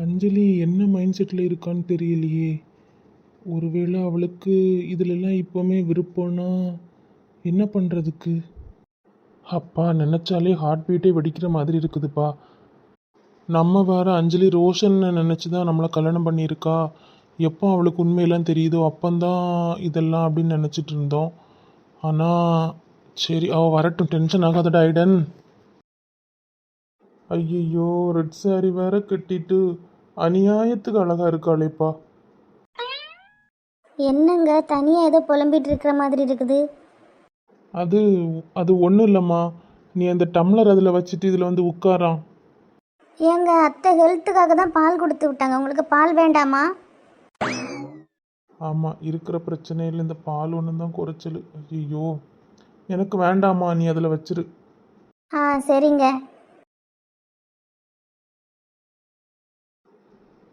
அஞ்சலி என்ன mind settle இருக்கான்னு தெரியலையே. ஒருவேளை அவளுக்கு இதிலெல்லாம் இப்போவுமே விருப்பம்னா என்ன பண்ணுறதுக்கு? அப்பா நினச்சாலே ஹார்ட் பீட்டே வெடிக்கிற மாதிரி இருக்குதுப்பா. நம்ம வேற அஞ்சலி ரோஷன்னு நினச்சி தான் நம்மளை கல்யாணம் பண்ணியிருக்கா. எப்போ அவளுக்கு உண்மையெல்லாம் தெரியுதோ அப்பந்தான் இதெல்லாம் அப்படின்னு நினச்சிட்டு இருந்தோம். ஆனால் சரி, அவள் வரட்டும், டென்ஷன் ஆகாதடா ஐடன். ஐயையோ, ரெட் சாரி வேற கட்டிட்டு அநியாயத்துக்கு அழகா இருக்காளேப்பா. என்னங்க தனியாக ஏதோ புலம்பிட்டு இருக்கிற மாதிரி இருக்குது. அது அது ஒன்றும் இல்லைம்மா. நீ அந்த டம்ளர் அதில் வச்சுட்டு இதில் வந்து உட்காரான். ஏங்க அத்தை ஹெல்த்துக்காக தான் பால் கொடுத்து விட்டாங்க, உங்களுக்கு பால் வேண்டாமா? ஆமாம், இருக்கிற பிரச்சனையில் இந்த பால் ஒன்று தான் குறைச்சல். ஐயோ, எனக்கு வேண்டாம்மா, நீ அதில் வச்சிரு. ஆ சரிங்க.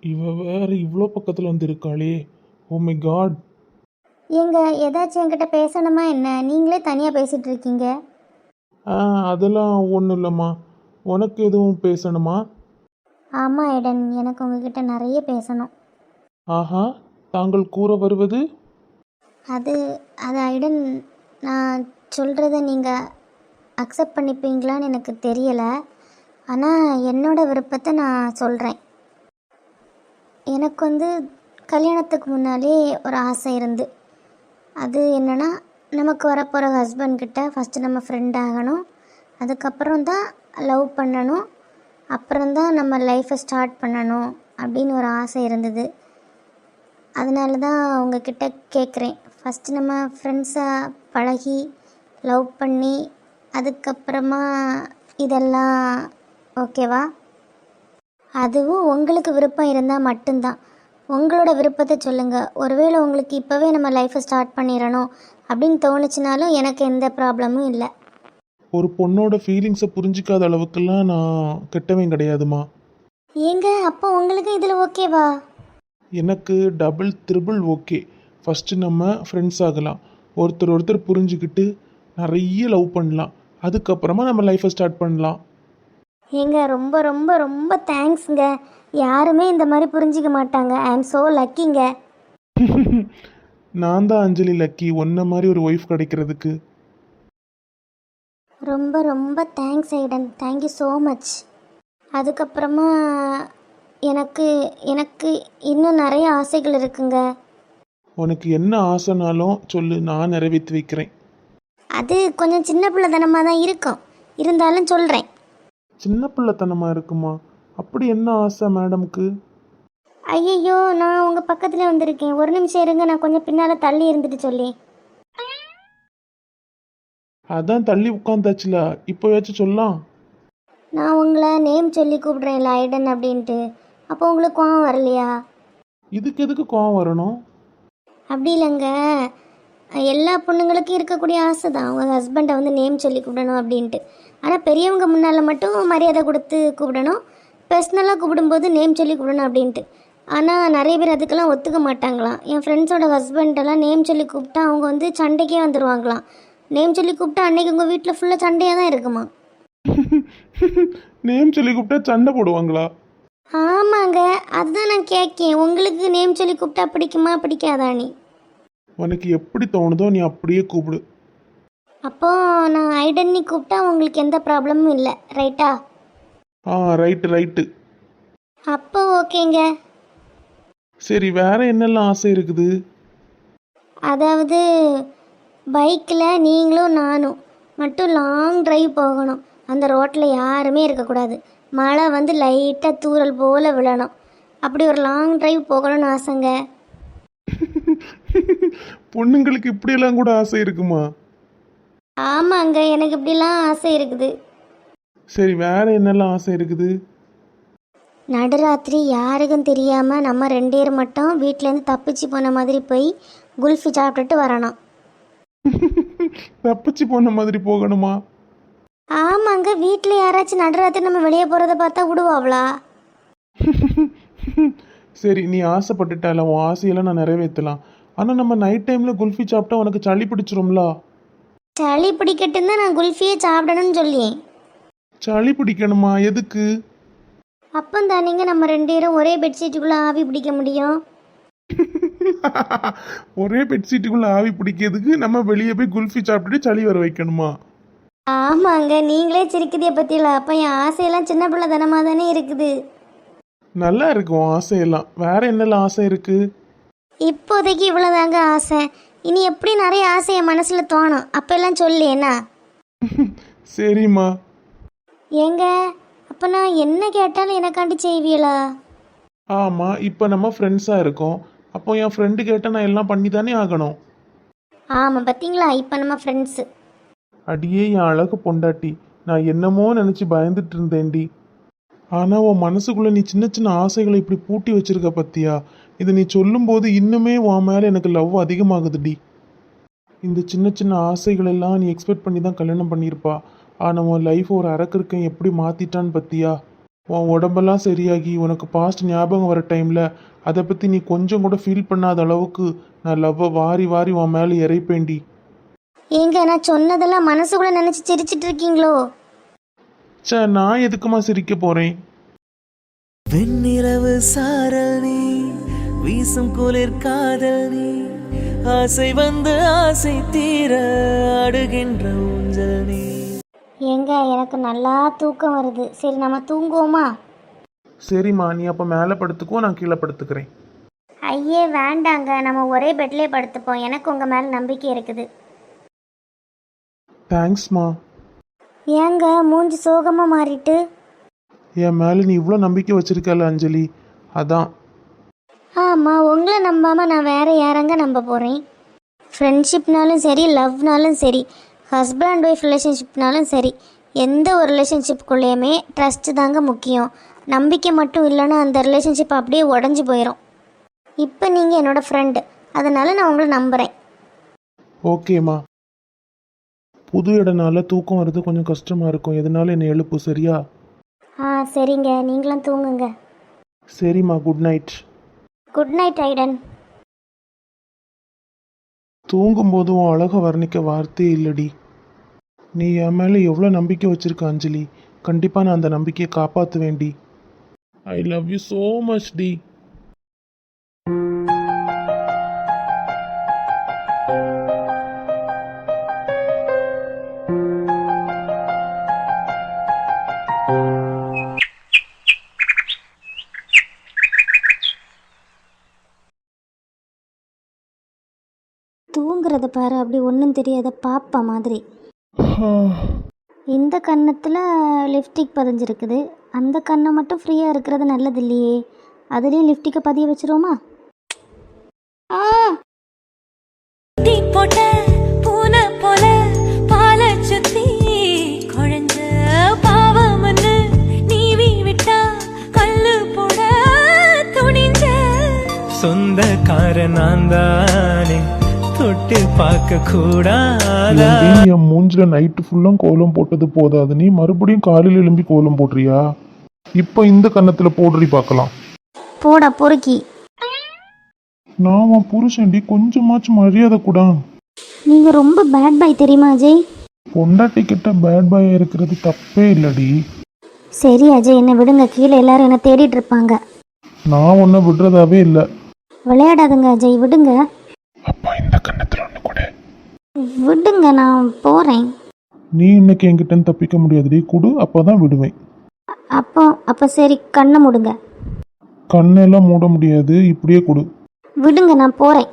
இவ வேற இவ்வளோ பக்கத்தில் வந்து இருக்காளே. Oh my god. ஏங்க ஏதாச்சும் என்கிட்ட பேசணுமா என்ன? நீங்களே தனியாக பேசிகிட்டு இருக்கீங்க. அதெல்லாம் ஒன்றும் இல்லைம்மா. உனக்கு எதுவும் பேசணுமா? ஆமாம் ஐடன், எனக்கு உங்ககிட்ட நிறைய பேசணும். ஆஹா, தாங்கள் கூற வருவது? அது அது ஐடன், நான் சொல்கிறத நீங்கள் அக்செப்ட் பண்ணிப்பீங்களான்னு எனக்கு தெரியலை. ஆனால் என்னோட விருப்பத்தை நான் சொல்கிறேன். எனக்கு வந்து கல்யாணத்துக்கு முன்னாலே ஒரு ஆசை இருந்து, அது என்னென்னா நமக்கு வரப்போகிற ஹஸ்பண்ட்கிட்ட ஃபஸ்ட்டு நம்ம ஃப்ரெண்ட் ஆகணும், அதுக்கப்புறம் தான் லவ் பண்ணணும், அப்புறம்தான் நம்ம லைஃப்பை ஸ்டார்ட் பண்ணணும் அப்படின்னு ஒரு ஆசை இருந்தது. அதனால தான் உங்ககிட்ட கேட்குறேன். ஃபஸ்ட்டு நம்ம ஃப்ரெண்ட்ஸாக பழகி லவ் பண்ணி அதுக்கப்புறமா இதெல்லாம் ஓகேவா? அதுவும் உங்களுக்கு விருப்பம் இருந்தால் மட்டும்தான். உங்களோட விருப்பத்தை சொல்லுங்கள். ஒருவேளை உங்களுக்கு இப்போவே நம்ம லைஃப்பை ஸ்டார்ட் பண்ணிடணும் அப்படின்னு தோணுச்சுனாலும் எனக்கு எந்த ப்ராப்ளமும் இல்லை. ஒரு பொண்ணோட ஃபீலிங்ஸை புரிஞ்சிக்காத அளவுக்குலாம் நான் கெட்டவன் கிடையாதுமா. ஏங்க அப்போ உங்களுக்கு இதில் ஓகேவா? எனக்கு டபுள் த்ரிபிள் ஓகே. ஃபஸ்ட்டு நம்ம ஃப்ரெண்ட்ஸ் ஆகலாம், ஒருத்தர் புரிஞ்சுக்கிட்டு நிறைய லவ் பண்ணலாம், அதுக்கப்புறமா நம்ம லைஃப்பை ஸ்டார்ட் பண்ணலாம். ஏங்க ரொம்ப ரொம்ப ரொம்ப தேங்க்ஸுங்க. யாருமே இந்த மாதிரி புரிஞ்சிக்க மாட்டாங்க. ஐ ஆம் ஸோ லக்கிங்க. நான் தான் அஞ்சலி லக்கி, ஒன்றை மாதிரி ஒரு ஒய்ஃப் கிடைக்கிறதுக்கு. ரொம்ப ரொம்ப தேங்க்ஸ் ஐடன், தேங்க்யூ ஸோ மச். அதுக்கப்புறமா எனக்கு எனக்கு இன்னும் நிறைய ஆசைகள் இருக்குங்க. உனக்கு என்ன ஆசைனாலும் சொல்லு, நான் நிறைவேற்றி வைக்கிறேன். அது கொஞ்சம் சின்ன பிள்ளைத்தனமாக தான் இருக்கும், இருந்தாலும் சொல்கிறேன். சின்ன பிள்ளைத்தனமாக இருக்குமா? அப்படி என்ன ஆசை மேடம்க்கு? ஐயையோ, நான் உங்கள் பக்கத்தில் வந்திருக்கேன், ஒரு நிமிஷம் இருங்க, நான் கொஞ்சம் பின்னால் தள்ளி இருந்துட்டு சொல்லி. அதான் தள்ளி உட்காந்தாச்சுல, இப்போயாச்சும் சொல்லலாம். நான் உங்களை நேம் சொல்லி கூப்பிட்றேன்ல ஐடன் அப்படின்ட்டு, அப்போ உங்களுக்கு கோவம் வரலையா? இதுக்கு எதுக்கு கோவம் வரணும்? அப்படி இல்லைங்க, எல்லா பொண்ணுங்களுக்கும் இருக்கக்கூடிய ஆசை தான் அவங்க ஹஸ்பண்டை வந்து நேம் சொல்லி கூப்பிடணும் அப்படின்ட்டு. ஆனால் பெரியவங்க முன்னால் மட்டும் மரியாதை கொடுத்து கூப்பிடணும், பர்சனலாக கூப்பிடும்போது நேம் சொல்லி கூப்பிடணும் அப்படின்ட்டு. ஆனால் நிறைய பேர் அதுக்கெல்லாம் ஒத்துக்க மாட்டாங்களாம். என் ஃப்ரெண்ட்ஸோட ஹஸ்பண்டெல்லாம் நேம் சொல்லி கூப்பிட்டா அவங்க வந்து சண்டைக்கே வந்துடுவாங்களாம். நேம் சொல்லி கூப்பிட்டா அன்னைக்கு உங்கள் வீட்டில் ஃபுல்லாக சண்டையாக தான் இருக்குமா? நேம் சொல்லி கூப்பிட்டா சண்டை போடுவாங்களா? ஆமாங்க, அதுதான் நான் கேட்கேன். உங்களுக்கு நேம் சொல்லி கூப்பிட்டா பிடிக்குமா பிடிக்காதா? நீ உனக்கு எப்படி தோணுதோ நீ அப்படியே கூப்பிடு. அப்போ நான் ஐடன்னி கூப்பிட்டா உங்களுக்கு எந்த ப்ராப்ளமும் இல்லை, ரைட்டா? ரைட்டு. அப்போ ஓகேங்க. சரி, வேற என்னெல்லாம் ஆசை இருக்குது? அதாவது பைக்கில் நீங்களும் நானும் மட்டும் லாங் டிரைவ் போகணும். அந்த ரோட்டில் யாருமே இருக்கக்கூடாது, மழை வந்து லைட்டாக தூறல் போல் விழணும். அப்படி ஒரு லாங் டிரைவ் போகணும்னு ஆசைங்க. பொண்ணுங்களுக்கு இப்படியெல்லாம் கூட ஆசை இருக்குமா? ஆமாங்க, எனக்கு இப்படிலாம் ஆசை இருக்குது. சரி, வேற என்னெல்லாம் ஆசை இருக்குது? நடுராத்திரி யாருக்கும் தெரியாமல் நம்ம 2 பேர் மட்டும் வீட்டிலேருந்து தப்பிச்சு போன மாதிரி போய் குல்ஃபி சாப்பிட்டுட்டு வரணும். தப்பிச்சு போன மாதிரி போகணுமா? ஆமாங்க, வீட்டில் யாராச்சும் நடுராத்திரி நம்ம வெளியே போகிறத பார்த்தா விடுவாங்களா? சரி, நீ ஆசைப்பட்டுட்டால, உன் ஆசையெல்லாம் நான் நிறைவேற்றலாம். ஆனால் நம்ம நைட் டைமில் குல்ஃபி சாப்பிட்டா உனக்கு சளி பிடிச்சிரும்ல? சளி பிடிக்கட்டுன்னு தான் நான் குல்ஃபியே சாப்பிடணும்னு சொல்லி. சளி பிடிக்கணுமா? எதுக்கு? அப்போ தானேங்க நம்ம 2 பேரும் ஒரே பெட்ஷீட்டுக்குள்ளே ஆவி பிடிக்க முடியும். ஒரே பெட்ஷீட்டுக்குள்ள ஆவி பிடிக்கிறதுக்கு நம்ம வெளியே போய் குல்ஃபி சாப்பிட்டுட்டு சளி வர வைக்கணுமா? ஆமாங்க, நீங்களே சிரிக்குதே பற்றியில. அப்போ என் ஆசையெல்லாம் சின்ன பிள்ளை தனமாக தானே இருக்குது. நல்லா இருக்கும் ஆசையெல்லாம். வேற என்னெல்லாம் ஆசை இருக்கு? இப்போதைக்கு இவ்வளோதாங்க ஆசை. இனி எப்படி நிறைய ஆசை என் மனசில் தோணும். அப்போல்லாம் சொல்லு என்ன. சரிம்மா. ஏங்க, அப்போ நான் என்ன கேட்டாலும் எனக்காண்டி செய்வீங்களா? ஆமா, இப்போ நம்ம ஃப்ரெண்ட்ஸா இருக்கோம். அப்போ என் ஃப்ரெண்டு கேட்ட நான் எல்லாம் பண்ணி தானே ஆகணும். ஆமாம், பார்த்தீங்களா, இப்போ நம்ம ஃப்ரெண்ட்ஸு. அடியே என் அழகு பொண்டாட்டி, நான் என்னமோ நினச்சி பயந்துட்டு இருந்தேன்டி. ஆனால் உன் மனசுக்குள்ளே நீ சின்ன சின்ன ஆசைகளை இப்படி பூட்டி வச்சிருக்க பத்தியா? இதை நீ சொல்லும்போது இன்னுமே உன் மேலே எனக்கு லவ் அதிகமாகுதுடி. இந்த சின்ன சின்ன ஆசைகள் எல்லாம் நீ எக்ஸ்பெக்ட் பண்ணி தான் கல்யாணம் பண்ணியிருப்பா. ஆனால் உன் லைஃப் ஒரு அரக்கிருக்கன் எப்படி மாற்றிட்டான்னு பத்தியா? உன் உடம்பெல்லாம் சரியாகி உனக்கு பாஸ்ட் ஞாபகம் வர டைமில் அதை பற்றி நீ கொஞ்சம் கூட ஃபீல் பண்ணாத அளவுக்கு நான் லவ்வை வாரி வாரி உன் மேலே இறைப்பேண்டி. ஏங்க, நான் சொன்னதெல்லாம் மனசுக்குள்ளே நினச்சி சிரிச்சிட்டு இருக்கீங்களோ? சே, நான் எதுக்குமா சிரிக்க போகிறேன்? வெண்ணிலவு சாரல் நீ, வீசும் குளிர் காதல் நீ, ஆசை வந்து ஆசை தீர ஆடுகின்ற ஊஞ்சல் நீ. ஏங்க, எனக்கு நல்லா தூக்கம் வருது. சரி, நம்ம தூங்குவோமா? சரிம்மா, நீ அப்போ மேலே படுத்துக்கோ, நான் கீழே படுத்துக்கிறேன். ஐயே வேண்டாங்க, நம்ம ஒரே பெட்லேயே படுத்துப்போம். எனக்கு உங்கள் மேலே நம்பிக்கை இருக்குது. தேங்க்ஸ்மா. ஏங்க மூஞ்சி சோகமாக மாறிட்டு? என் மேலே நீ இவ்வளோ நம்பிக்கை வச்சிருக்கல அஞ்சலி, அதான். ஆமாம், உங்களை நம்பாமல் நான் வேறு யாரங்க நம்ப போகிறேன்? ஃப்ரெண்ட்ஷிப்னாலும் சரி, லவ்னாலும் சரி, ஹஸ்பண்ட் அண்ட் ஒய்ஃப் ரிலேஷன்ஷிப்னாலும் சரி, எந்த ஒரு ரிலேஷன்ஷிப்புக்குள்ளேயுமே ட்ரஸ்ட்டு தாங்க முக்கியம். நம்பிக்கை மட்டும் இல்லைன்னா அந்த ரிலேஷன்ஷிப் அப்படியே உடஞ்சி போயிடும். இப்போ நீங்கள் என்னோடய ஃப்ரெண்டு, அதனால் நான் உங்களை நம்புகிறேன். ஓகேம்மா. புது இடனால தூக்கம் வர்றது கொஞ்சம் கஷ்டமாக இருக்கும். எதனால என்னை எழுப்பு, சரியா? சரிங்க, நீங்களும் தூங்குங்க. சரிம்மா, good night. Good night Aidan. தூங்கும்போது உன் அழகை வர்ணிக்க வார்த்தையே இல்லடி. நீ என் மேலே எவ்வளோ நம்பிக்கை வச்சிருக்க அஞ்சலி. கண்டிப்பாக நான் அந்த நம்பிக்கையை காப்பாற்றுவேன்டி. I love you so much டி. தூங்குறத பாரு, அப்படி ஒன்றும் தெரியாத பாப்பா மாதிரி. இந்த கன்னத்தில் லிப்ஸ்டிக் பதிஞ்சிருக்குது, அந்த கண்ணை மட்டும் ஃப்ரீயாக இருக்கிறது நல்லது இல்லையே. அதுலேயும் லிப்ஸ்டிக்கை பதிய வச்சிருவோமா? தீ போட்ட பூனை போல பாலை சுத்தி குழஞ்ச பாவம்னு நீவி விட்டா கல்லு போட துணிஞ்ச சொந்தக்கார நான் தானே, தொட்டு பார்க்க கூடாதா? என் மூஞ்சில நைட்டு ஃபுல்லாக கோலம் போட்டது போதாது, நீ மறுபடியும் காலையில் எழும்பி கோலம் போடுறியா? இப்போ இந்த கன்னத்தில் போடுறி பார்க்கலாம். போடா பொறுக்கி. நான் உன் புருஷன்டி, கொஞ்சமாச்சும் மரியாதை கூட. நீங்கள் ரொம்ப பேட் பாய் தெரியுமா அஜய்? பொண்டாட்டி கிட்ட பேட் பாய் இருக்கிறது தப்பே இல்லடி. சரி அஜய், என்னை விடுங்க. கீழே எல்லாரும் என்னை தேடிட்டு இருப்பாங்க. நான் உன்னை விடுறதாவே இல்லை. விளையாடாதுங்க அஜய், விடுங்க. அப்பா இந்த கன்னத்தில் ஒன்று கூட. விடுங்க, நான் போகிறேன். நீ இன்னைக்கு என்கிட்ட தப்பிக்க முடியாதுடி, குடு, அப்போதான் விடுவேன். அப்போ சரி, கண்ணை மூடுங்க. கண்ணெல்லாம் மூட முடியாது, இப்படியே கொடு. விடுங்க, நான் போகிறேன்.